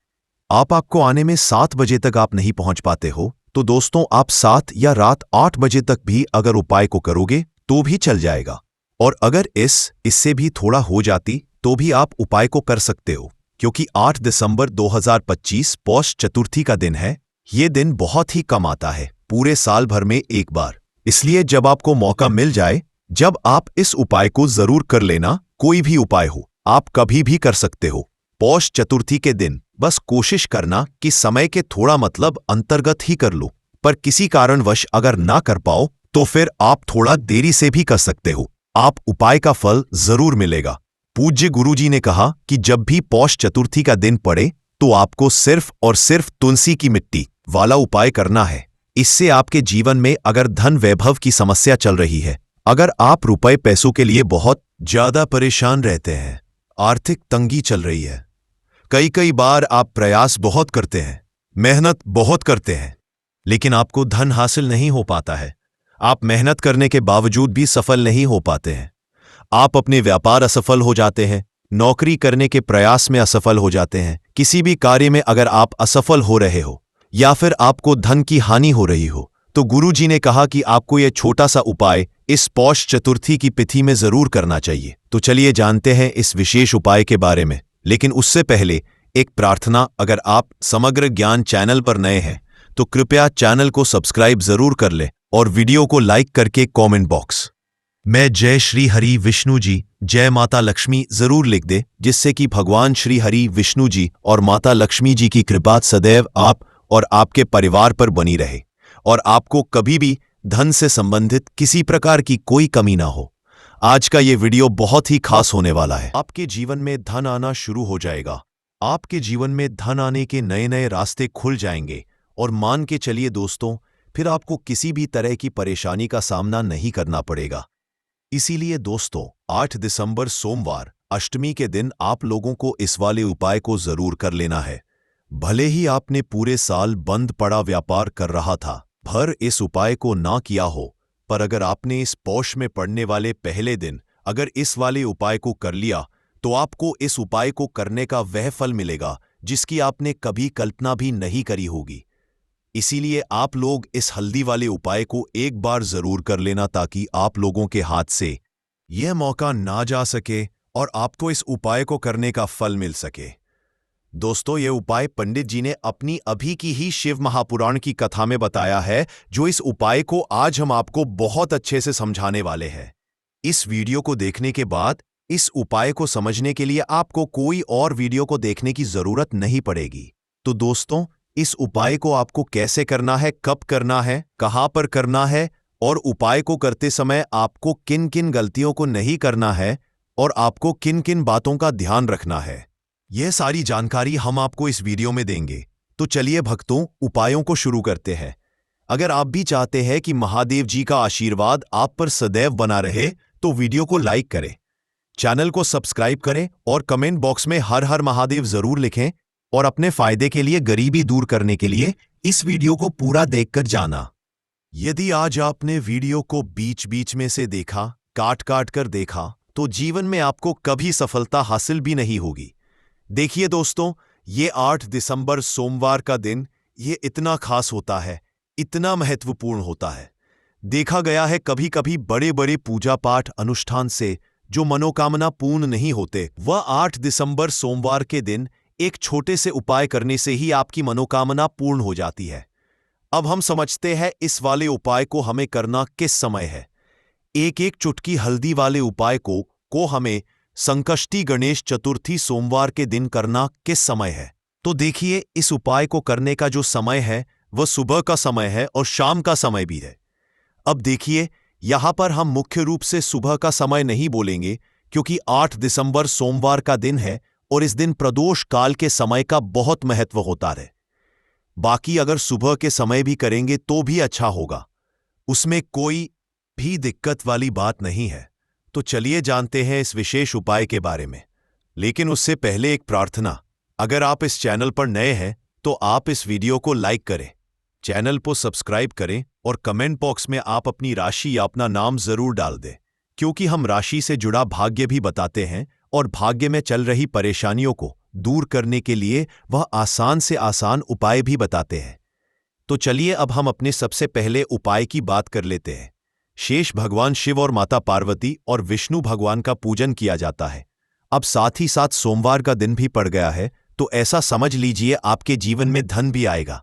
आपको आने में 7 बजे तक आप नहीं पहुंच पाते हो, तो दोस्तों आप 7 या रात 8 बजे तक भी अगर उपाय को करोगे तो भी चल जाएगा। और अगर इससे भी थोड़ा हो जाती तो भी आप उपाय को कर सकते हो, क्योंकि 8 दिसंबर 2025 पौष चतुर्थी का दिन है। ये दिन बहुत ही कम आता है, पूरे साल भर में एक बार। इसलिए जब आपको मौका मिल जाए, जब आप इस उपाय को जरूर कर लेना। कोई भी उपाय हो, आप कभी भी कर सकते हो। पौष चतुर्थी के दिन बस कोशिश करना कि समय के थोड़ा मतलब अंतर्गत ही कर लो, पर किसी कारणवश अगर ना कर पाओ तो फिर आप थोड़ा देरी से भी कर सकते हो। आप उपाय का फल जरूर मिलेगा। पूज्य गुरुजी ने कहा कि जब भी पौष चतुर्थी का दिन पड़े तो आपको सिर्फ और सिर्फ तुलसी की मिट्टी वाला उपाय करना है। इससे आपके जीवन में अगर धन वैभव की समस्या चल रही है, अगर आप रुपए पैसों के लिए बहुत ज्यादा परेशान रहते हैं, आर्थिक तंगी चल रही है, कई बार आप प्रयास बहुत करते हैं, मेहनत बहुत करते हैं, लेकिन आपको धन हासिल नहीं हो पाता है, आप मेहनत करने के बावजूद भी सफल नहीं हो पाते हैं, आप अपने व्यापार असफल हो जाते हैं, नौकरी करने के प्रयास में असफल हो जाते हैं, किसी भी कार्य में अगर आप असफल हो रहे हो या फिर आपको धन की हानि हो रही हो, तो गुरुजी ने कहा कि आपको यह छोटा सा उपाय इस पौष चतुर्थी की तिथि में जरूर करना चाहिए। तो चलिए जानते हैं इस विशेष उपाय के बारे में। लेकिन उससे पहले एक प्रार्थना, अगर आप समग्र ज्ञान चैनल पर नए हैं तो कृपया चैनल को सब्सक्राइब जरूर कर ले और वीडियो को लाइक करके कमेंट बॉक्स में जय श्री हरि विष्णु जी, जय माता लक्ष्मी जरूर लिख दे, जिससे कि भगवान श्री हरि विष्णु जी और माता लक्ष्मी जी की कृपा सदैव आप और आपके परिवार पर बनी रहे और आपको कभी भी धन से संबंधित किसी प्रकार की कोई कमी ना हो। आज का ये वीडियो बहुत ही खास होने वाला है। आपके जीवन में धन आना शुरू हो जाएगा, आपके जीवन में धन आने के नए नए रास्ते खुल जाएंगे और मान के चलिए दोस्तों, फिर आपको किसी भी तरह की परेशानी का सामना नहीं करना पड़ेगा। इसीलिए दोस्तों, 8 दिसंबर सोमवार अष्टमी के दिन आप लोगों को इस वाले उपाय को जरूर कर लेना है। भले ही आपने पूरे साल बंद पड़ा व्यापार कर रहा था, भर इस उपाय को ना किया हो, पर अगर आपने इस पौष में पड़ने वाले पहले दिन अगर इस वाले उपाय को कर लिया तो आपको इस उपाय को करने का वह फल मिलेगा जिसकी आपने कभी कल्पना भी नहीं करी होगी। इसीलिए आप लोग इस हल्दी वाले उपाय को एक बार जरूर कर लेना, ताकि आप लोगों के हाथ से यह मौका ना जा सके और आपको इस उपाय को करने का फल मिल सके। दोस्तों, यह उपाय पंडित जी ने अपनी अभी की ही शिव महापुराण की कथा में बताया है, जो इस उपाय को आज हम आपको बहुत अच्छे से समझाने वाले हैं। इस वीडियो को देखने के बाद इस उपाय को समझने के लिए आपको कोई और वीडियो को देखने की जरूरत नहीं पड़ेगी। तो दोस्तों, इस उपाय को आपको कैसे करना है, कब करना है, कहां पर करना है और उपाय को करते समय आपको किन किन गलतियों को नहीं करना है और आपको किन किन बातों का ध्यान रखना है, यह सारी जानकारी हम आपको इस वीडियो में देंगे। तो चलिए भक्तों, उपायों को शुरू करते हैं। अगर आप भी चाहते हैं कि महादेव जी का आशीर्वाद आप पर सदैव बना रहे, तो वीडियो को लाइक करें, चैनल को सब्सक्राइब करें और कमेंट बॉक्स में हर हर महादेव जरूर लिखें। और अपने फायदे के लिए, गरीबी दूर करने के लिए इस वीडियो को पूरा देखकर जाना। यदि आज आपने वीडियो को बीच बीच में से देखा, काट काट कर देखा, तो जीवन में आपको कभी सफलता हासिल भी नहीं होगी। देखिए दोस्तों, ये 8 दिसंबर सोमवार का दिन ये इतना खास होता है, इतना महत्वपूर्ण होता है। देखा गया है कभी कभी बड़े बड़े पूजा पाठ अनुष्ठान से जो मनोकामना पूर्ण नहीं होते, वह 8 दिसंबर सोमवार के दिन एक छोटे से उपाय करने से ही आपकी मनोकामना पूर्ण हो जाती है। अब हम समझते हैं इस वाले उपाय को हमें करना किस समय है। एक एक चुटकी हल्दी वाले उपाय को हमें संकष्टी गणेश चतुर्थी सोमवार के दिन करना किस समय है। तो देखिए, इस उपाय को करने का जो समय है वह सुबह का समय है और शाम का समय भी है। अब देखिए, यहां पर हम मुख्य रूप से सुबह का समय नहीं बोलेंगे, क्योंकि 8 दिसंबर सोमवार का दिन है और इस दिन प्रदोष काल के समय का बहुत महत्व होता है। बाकी अगर सुबह के समय भी करेंगे तो भी अच्छा होगा, उसमें कोई भी दिक्कत वाली बात नहीं है। तो चलिए जानते हैं इस विशेष उपाय के बारे में। लेकिन उससे पहले एक प्रार्थना, अगर आप इस चैनल पर नए हैं तो आप इस वीडियो को लाइक करें, चैनल को सब्सक्राइब करें और कमेंट बॉक्स में आप अपनी राशि या अपना नाम जरूर डाल दें, क्योंकि हम राशि से जुड़ा भाग्य भी बताते हैं और भाग्य में चल रही परेशानियों को दूर करने के लिए वह आसान से आसान उपाय भी बताते हैं। तो चलिए अब हम अपने सबसे पहले उपाय की बात कर लेते हैं। शेष भगवान शिव और माता पार्वती और विष्णु भगवान का पूजन किया जाता है। अब साथ ही साथ सोमवार का दिन भी पड़ गया है, तो ऐसा समझ लीजिए आपके जीवन में धन भी आएगा,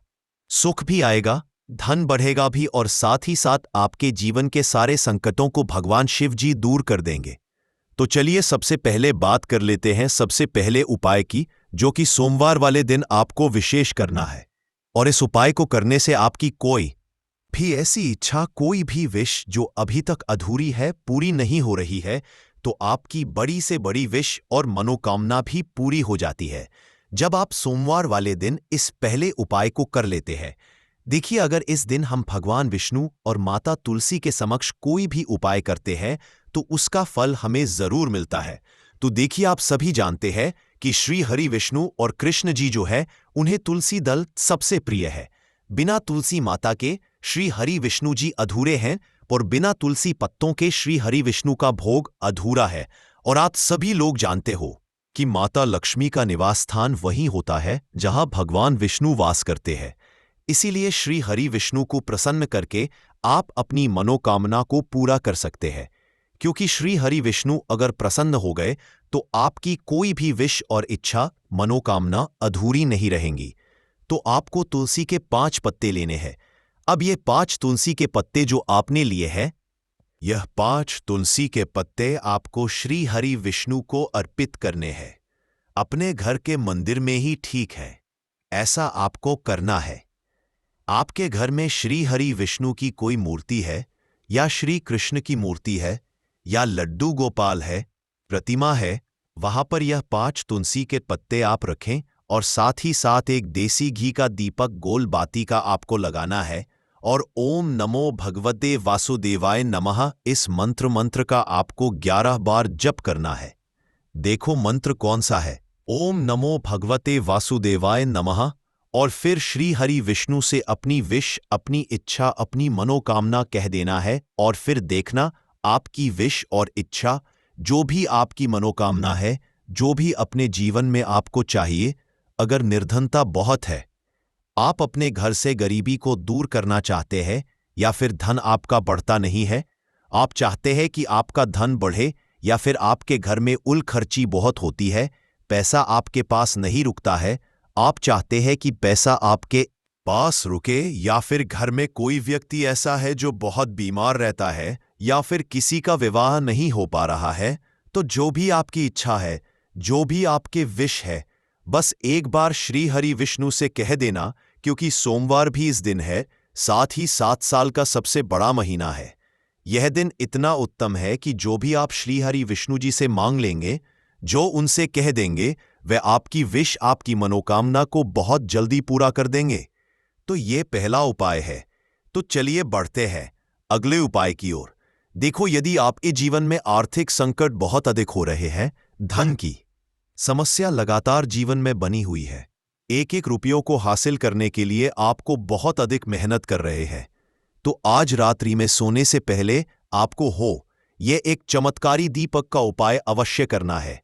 सुख भी आएगा, धन बढ़ेगा भी और साथ ही साथ आपके जीवन के सारे संकटों को भगवान शिव जी दूर कर देंगे। तो चलिए सबसे पहले बात कर लेते हैं सबसे पहले उपाय की, जो कि सोमवार वाले दिन आपको विशेष करना है। और इस उपाय को करने से आपकी कोई भी ऐसी इच्छा, कोई भी विश जो अभी तक अधूरी है, पूरी नहीं हो रही है, तो आपकी बड़ी से बड़ी विश और मनोकामना भी पूरी हो जाती है जब आप सोमवार वाले दिन इस पहले उपाय को कर लेते हैं। देखिए, अगर इस दिन हम भगवान विष्णु और माता तुलसी के समक्ष कोई भी उपाय करते हैं तो उसका फल हमें जरूर मिलता है। तो देखिए, आप सभी जानते हैं कि श्री हरि विष्णु और कृष्ण जी जो है उन्हें तुलसी दल सबसे प्रिय है। बिना तुलसी माता के श्री हरि विष्णु जी अधूरे हैं और बिना तुलसी पत्तों के श्री हरि विष्णु का भोग अधूरा है। और आप सभी लोग जानते हो कि माता लक्ष्मी का निवास स्थान वही होता है जहां भगवान विष्णु वास करते हैं। इसीलिए श्री हरि विष्णु को प्रसन्न करके आप अपनी मनोकामना को पूरा कर सकते हैं, क्योंकि श्री हरि विष्णु अगर प्रसन्न हो गए तो आपकी कोई भी विश और इच्छा, मनोकामना अधूरी नहीं रहेंगी। तो आपको तुलसी के 5 पत्ते लेने हैं। अब ये 5 तुलसी के पत्ते जो आपने लिए हैं, यह 5 तुलसी के पत्ते आपको श्री हरि विष्णु को अर्पित करने हैं। अपने घर के मंदिर में ही ठीक है, ऐसा आपको करना है। आपके घर में श्री हरि विष्णु की कोई मूर्ति है या श्री कृष्ण की मूर्ति है या लड्डू गोपाल है, प्रतिमा है, वहां पर यह 5 तुलसी के पत्ते आप रखें और साथ ही साथ एक देसी घी का दीपक गोल बाती का आपको लगाना है और ओम नमो भगवते वासुदेवाय नमः इस मंत्र का आपको 11 बार जप करना है। देखो मंत्र कौन सा है, ओम नमो भगवते वासुदेवाय नमः। और फिर श्री हरि विष्णु से अपनी विश, अपनी इच्छा, अपनी मनोकामना कह देना है और फिर देखना आपकी विश और इच्छा, जो भी आपकी मनोकामना है, जो भी अपने जीवन में आपको चाहिए, अगर निर्धनता बहुत है, आप अपने घर से गरीबी को दूर करना चाहते हैं, या फिर धन आपका बढ़ता नहीं है, आप चाहते हैं कि आपका धन बढ़े, या फिर आपके घर में उल खर्ची बहुत होती है, पैसा आपके पास नहीं रुकता है, आप चाहते हैं कि पैसा आपके पास रुके, या फिर घर में कोई व्यक्ति ऐसा है जो बहुत बीमार रहता है, या फिर किसी का विवाह नहीं हो पा रहा है, तो जो भी आपकी इच्छा है, जो भी आपके विश है, बस एक बार श्री हरि विष्णु से कह देना। क्योंकि सोमवार भी इस दिन है, साथ ही 7 साल का सबसे बड़ा महीना है। यह दिन इतना उत्तम है कि जो भी आप श्री हरि विष्णु जी से मांग लेंगे, जो उनसे कह देंगे, वह आपकी विश, आपकी मनोकामना को बहुत जल्दी पूरा कर देंगे। तो ये पहला उपाय है। तो चलिए बढ़ते हैं अगले उपाय की ओर। देखो, यदि आपके जीवन में आर्थिक संकट बहुत अधिक हो रहे हैं, धन की समस्या लगातार जीवन में बनी हुई है, एक एक रुपयों को हासिल करने के लिए आपको बहुत अधिक मेहनत कर रहे हैं, तो आज रात्रि में सोने से पहले आपको यह एक चमत्कारी दीपक का उपाय अवश्य करना है।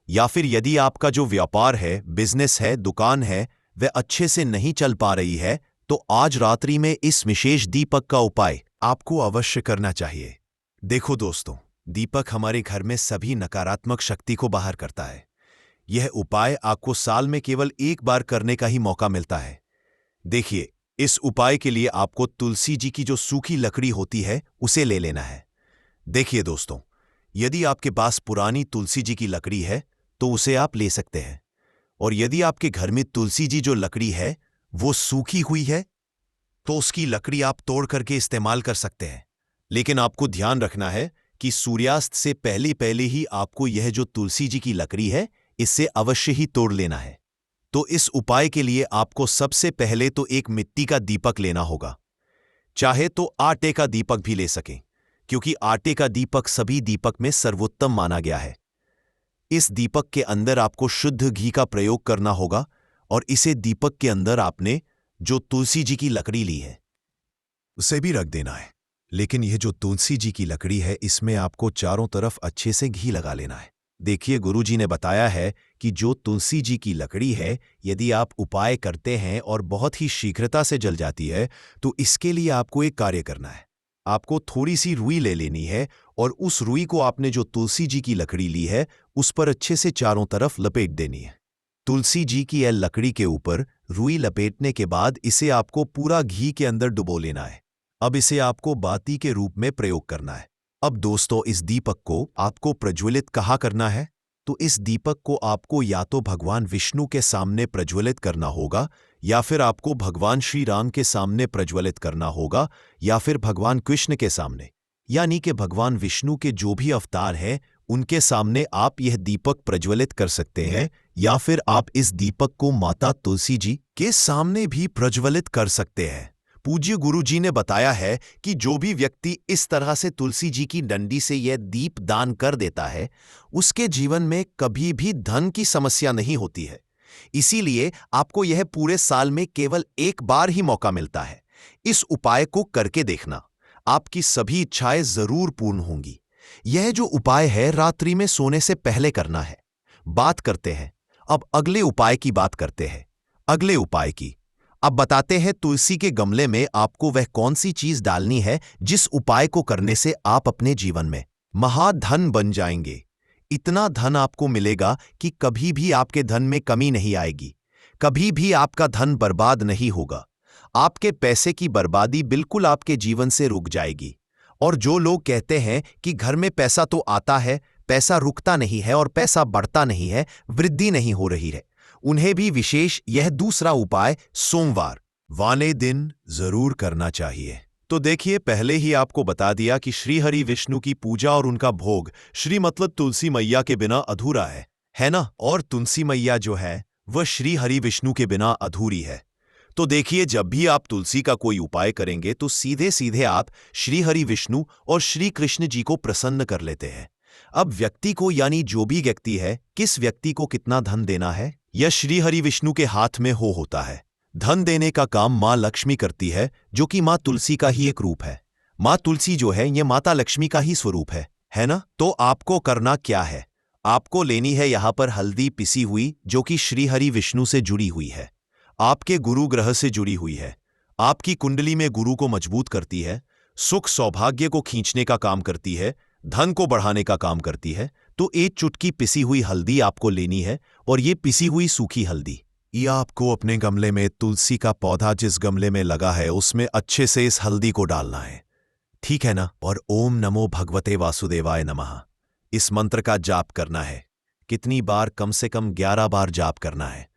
या फिर यदि आपका जो व्यापार है, बिजनेस है, दुकान है, वह अच्छे से नहीं चल पा रही है, तो आज रात्रि में इस विशेष दीपक का उपाय आपको अवश्य करना चाहिए। देखो दोस्तों, दीपक हमारे घर में सभी नकारात्मक शक्ति को बाहर करता है। यह उपाय आपको साल में केवल एक बार करने का ही मौका मिलता है। देखिए, इस उपाय के लिए आपको तुलसी जी की जो सूखी लकड़ी होती है उसे ले लेना है। देखिए दोस्तों, यदि आपके पास पुरानी तुलसी जी की लकड़ी है तो उसे आप ले सकते हैं, और यदि आपके घर में तुलसी जी जो लकड़ी है वो सूखी हुई है तो उसकी लकड़ी आप तोड़ करके इस्तेमाल कर सकते हैं। लेकिन आपको ध्यान रखना है कि सूर्यास्त से पहले पहले ही आपको यह जो तुलसी जी की लकड़ी है, इससे अवश्य ही तोड़ लेना है। तो इस उपाय के लिए आपको सबसे पहले तो एक मिट्टी का दीपक लेना होगा। चाहे तो आटे का दीपक भी ले सकें, क्योंकि आटे का दीपक सभी दीपक में सर्वोत्तम माना गया है। इस दीपक के अंदर आपको शुद्ध घी का प्रयोग करना होगा और इसे दीपक के अंदर आपने जो तुलसी जी की लकड़ी ली है उसे भी रख देना है। लेकिन यह जो तुलसी जी की लकड़ी है, इसमें आपको चारों तरफ अच्छे से घी लगा लेना है। देखिए, गुरुजी ने बताया है कि जो तुलसी जी की लकड़ी है, यदि आप उपाय करते हैं और बहुत ही शीघ्रता से जल जाती है, तो इसके लिए आपको एक कार्य करना है। आपको थोड़ी सी रुई ले लेनी है और उस रुई को आपने जो तुलसी जी की लकड़ी ली है उस पर अच्छे से चारों तरफ लपेट देनी है। तुलसी जी की यह लकड़ी के ऊपर रुई लपेटने के बाद इसे आपको पूरा घी के अंदर डुबो लेना है। अब इसे आपको बाती के रूप में प्रयोग करना है। अब दोस्तों, इस दीपक को आपको प्रज्वलित कहाँ करना है? तो इस दीपक को आपको या तो भगवान विष्णु के सामने प्रज्वलित करना होगा, या फिर आपको भगवान श्री राम के सामने प्रज्वलित करना होगा, या फिर भगवान कृष्ण के सामने, यानी कि भगवान विष्णु के जो भी अवतार हैं उनके सामने आप यह दीपक प्रज्वलित कर सकते हैं, या फिर आप इस दीपक को माता तुलसी जी के सामने भी प्रज्वलित कर सकते हैं। पूज्य गुरु जी ने बताया है कि जो भी व्यक्ति इस तरह से तुलसी जी की डंडी से यह दीप दान कर देता है, उसके जीवन में कभी भी धन की समस्या नहीं होती है। इसीलिए आपको यह पूरे साल में केवल एक बार ही मौका मिलता है। इस उपाय को करके देखना, आपकी सभी इच्छाएं जरूर पूर्ण होंगी। यह जो उपाय है रात्रि में सोने से पहले करना है। बात करते हैं अब अगले उपाय की बात करते हैं। अगले उपाय की अब बताते हैं, तुलसी के गमले में आपको वह कौन सी चीज डालनी है जिस उपाय को करने से आप अपने जीवन में महाधन बन जाएंगे। इतना धन आपको मिलेगा कि कभी भी आपके धन में कमी नहीं आएगी, कभी भी आपका धन बर्बाद नहीं होगा। आपके पैसे की बर्बादी बिल्कुल आपके जीवन से रुक जाएगी। और जो लोग कहते हैं कि घर में पैसा तो आता है, पैसा रुकता नहीं है और पैसा बढ़ता नहीं है, वृद्धि नहीं हो रही है, उन्हें भी विशेष यह दूसरा उपाय सोमवार वाले दिन जरूर करना चाहिए। तो देखिए, पहले ही आपको बता दिया कि श्री हरि विष्णु की पूजा और उनका भोग श्री मतलब तुलसी मैया के बिना अधूरा है ना? और तुलसी मैया जो है वह श्री हरि विष्णु के बिना अधूरी है। तो देखिए, जब भी आप तुलसी का कोई उपाय करेंगे तो सीधे सीधे आप श्री हरि विष्णु और श्री कृष्ण जी को प्रसन्न कर लेते हैं। अब व्यक्ति को, यानी जो भी व्यक्ति है, किस व्यक्ति को कितना धन देना है, यह श्री हरि विष्णु के हाथ में होता है। धन देने का काम मां लक्ष्मी करती है, जो कि मां तुलसी का ही एक रूप है। मां तुलसी जो है यह माता लक्ष्मी का ही स्वरूप है ना? तो आपको करना क्या है? आपको लेनी है यहां पर हल्दी पिसी हुई, जो कि श्री हरि विष्णु से जुड़ी हुई है, आपके गुरु ग्रह से जुड़ी हुई है, आपकी कुंडली में गुरु को मजबूत करती है, सुख सौभाग्य को खींचने का काम करती है, धन को बढ़ाने का काम करती है। तो एक चुटकी पिसी हुई हल्दी आपको लेनी है, और ये पिसी हुई सूखी हल्दी ये आपको अपने गमले में, तुलसी का पौधा जिस गमले में लगा है उसमें अच्छे से इस हल्दी को डालना है, ठीक है ना? और ओम नमो भगवते वासुदेवाय नमः इस मंत्र का जाप करना है। कितनी बार? कम से कम 11 बार जाप करना है।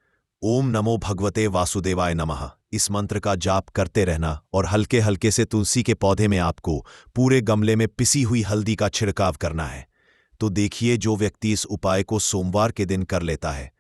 ओम नमो भगवते वासुदेवाय नमः इस मंत्र का जाप करते रहना, और हल्के हल्के से तुलसी के पौधे में आपको पूरे गमले में पिसी हुई हल्दी का छिड़काव करना है। तो देखिए, जो व्यक्ति इस उपाय को सोमवार के दिन कर लेता है,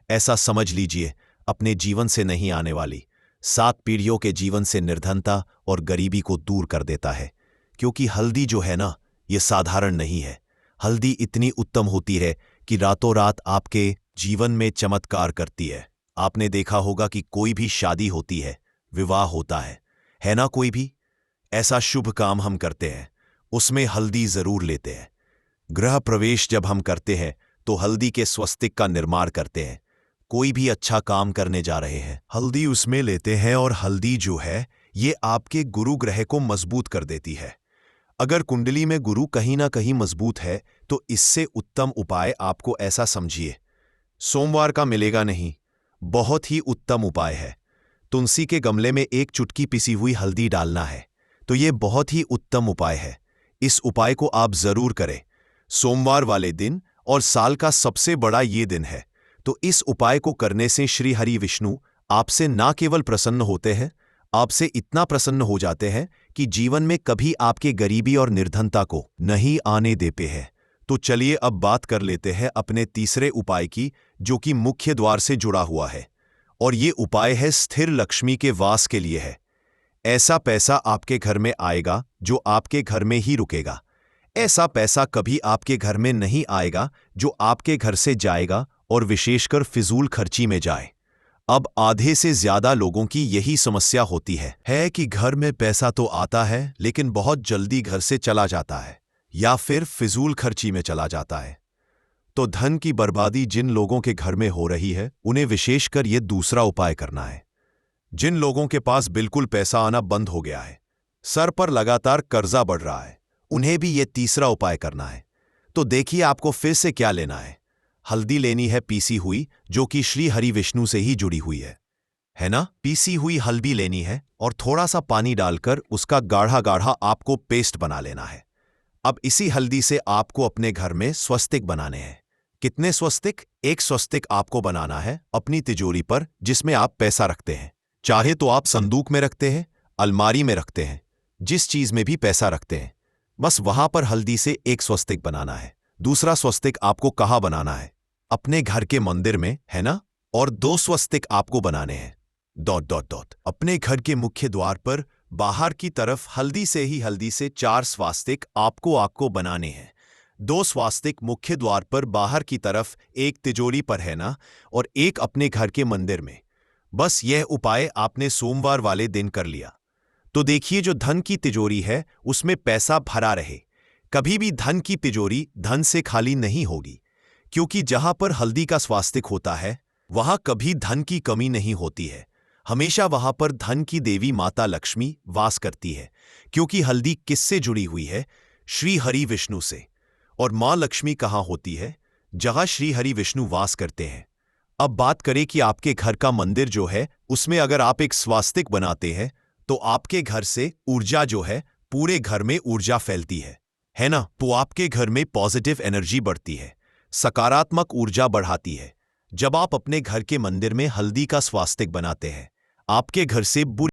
ऐसा समझ लीजिए अपने जीवन से नहीं आने वाली 7 पीढ़ियों के जीवन से निर्धनता और गरीबी को दूर कर देता है। क्योंकि हल्दी जो है ना, ये साधारण नहीं है। हल्दी इतनी उत्तम होती है कि रातों रात आपके जीवन में चमत्कार करती है। आपने देखा होगा कि कोई भी शादी होती है, विवाह होता है ना? कोई भी ऐसा शुभ काम हम करते हैं, उसमें हल्दी जरूर लेते हैं। गृह प्रवेश जब हम करते हैं तो हल्दी के स्वस्तिक का निर्माण करते हैं। कोई भी अच्छा काम करने जा रहे हैं, हल्दी उसमें लेते हैं, और हल्दी जो है ये आपके गुरु ग्रह को मजबूत कर देती है। अगर कुंडली में गुरु कहीं ना कहीं मजबूत है तो इससे उत्तम उपाय आपको ऐसा समझिए सोमवार का मिलेगा नहीं। बहुत ही उत्तम उपाय है। तुलसी के गमले में एक चुटकी पिसी हुई हल्दी डालना है, तो ये बहुत ही उत्तम उपाय है। इस उपाय को आप जरूर करें सोमवार वाले दिन, और साल का सबसे बड़ा ये दिन है। तो इस उपाय को करने से श्री हरि विष्णु आपसे ना केवल प्रसन्न होते हैं, आपसे इतना प्रसन्न हो जाते हैं कि जीवन में कभी आपके गरीबी और निर्धनता को नहीं आने देते हैं। तो चलिए अब बात कर लेते हैं अपने तीसरे उपाय की, जो कि मुख्य द्वार से जुड़ा हुआ है। और ये उपाय है स्थिर लक्ष्मी के वास के लिए है। ऐसा पैसा आपके घर में आएगा जो आपके घर में ही रुकेगा। ऐसा पैसा कभी आपके घर में नहीं आएगा जो आपके घर से जाएगा और विशेषकर फिजूल खर्ची में जाए। अब आधे से ज्यादा लोगों की यही समस्या होती है कि घर में पैसा तो आता है लेकिन बहुत जल्दी घर से चला जाता है या फिर फिजूल खर्ची में चला जाता है। तो धन की बर्बादी जिन लोगों के घर में हो रही है उन्हें विशेषकर ये दूसरा उपाय करना है। जिन लोगों के पास बिल्कुल पैसा आना बंद हो गया है, सर पर लगातार कर्जा बढ़ रहा है, उन्हें भी ये तीसरा उपाय करना है। तो देखिए आपको फिर से क्या लेना है। हल्दी लेनी है पीसी हुई, जो कि श्री हरि विष्णु से ही जुड़ी हुई है ना। पीसी हुई हल्दी लेनी है और थोड़ा सा पानी डालकर उसका गाढ़ा गाढ़ा आपको पेस्ट बना लेना है। अब इसी हल्दी से आपको अपने घर में स्वस्तिक बनाने हैं। कितने स्वस्तिक? एक स्वस्तिक आपको बनाना है अपनी तिजोरी पर जिसमें आप पैसा रखते हैं। चाहे तो आप संदूक में रखते हैं, अलमारी में रखते हैं, जिस चीज में भी पैसा रखते हैं, बस वहां पर हल्दी से एक स्वस्तिक बनाना है। दूसरा स्वस्तिक आपको कहाँ बनाना है? अपने घर के मंदिर में, है ना। और 2 स्वस्तिक आपको बनाने हैं अपने घर के मुख्य द्वार पर बाहर की तरफ हल्दी से 4 स्वास्तिक आपको बनाने हैं। 2 स्वास्तिक मुख्य द्वार पर बाहर की तरफ, एक तिजोरी पर, है ना, और एक अपने घर के मंदिर में। बस यह उपाय आपने सोमवार वाले दिन कर लिया तो देखिए जो धन की तिजोरी है उसमें पैसा भरा रहे। कभी भी धन की तिजोरी धन से खाली नहीं होगी, क्योंकि जहां पर हल्दी का स्वास्तिक होता है वहां कभी धन की कमी नहीं होती है। हमेशा वहां पर धन की देवी माता लक्ष्मी वास करती है, क्योंकि हल्दी किससे जुड़ी हुई है? श्री हरि विष्णु से। और मां लक्ष्मी कहां होती है? जहां श्री हरि विष्णु वास करते हैं। अब बात करें कि आपके घर का मंदिर जो है उसमें अगर आप एक स्वास्तिक बनाते हैं तो आपके घर से ऊर्जा जो है, पूरे घर में ऊर्जा फैलती है ना। तो आपके घर में पॉजिटिव एनर्जी बढ़ती है, सकारात्मक ऊर्जा बढ़ाती है। जब आप अपने घर के मंदिर में हल्दी का स्वास्तिक बनाते हैं, आपके घर से बुरी